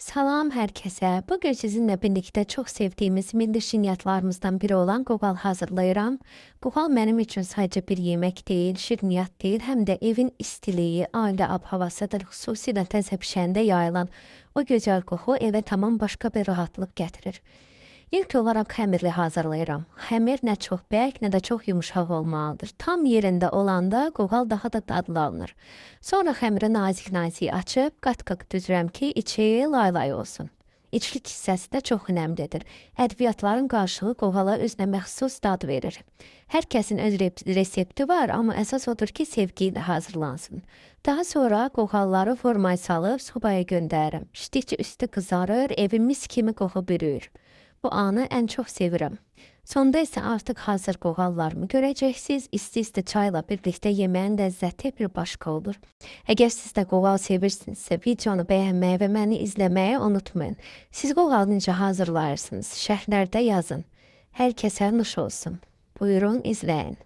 Salam hər kəsə. Bu gün sizinlə birlikdə çox sevdiyimiz milli şirniyyatlarımızdan biri olan qoğal hazırlayıram. Qoğal mənim üçün sadəcə bir yemək deyil, şirniyyat deyil, həm də evin istiliyi, ailə ab-havasıdır. Xüsusilə təzə bişəndə yayılan o gözəl qoxu evə tamam başqa bir rahatlıq gətirir. İlk olaraq xəmirli hazırlayıram. Xəmir nə çox bərk, nə də çox yumuşaq olmalıdır. Tam yerində olanda qoğal daha da dadlı alınır. Sonra xəmiri nazik-nazik açıb, qat-qat düzürəm ki, içi lay-lay olsun. İçlik hissəsi də çox önəmlidir. Ədviyyatların qarışığı qoğala özünə məxsus dad verir. Hər kəsin öz resepti var, amma əsas odur ki, sevgi ilə hazırlansın. Daha sonra qoğalları formaya salıb sobaya göndərirəm. Pişdikcə üstü qızarır, evi mis kimi qoxu bürüyür. Bu anı ən çox sevirəm. Sonda isə artıq hazır qoğallarımı görəcəksiniz. İsti-isti çayla birlikdə yeməyin ləzzəti bir başqa olur. Əgər siz də qoğal sevirsinizsə, videonu bəyənməyi və məni izləməyi unutmayın. Siz qoğalı necə hazırlayırsınız? Şərhlərdə yazın. Hər kəsə nuş olsun. Buyurun, izləyin.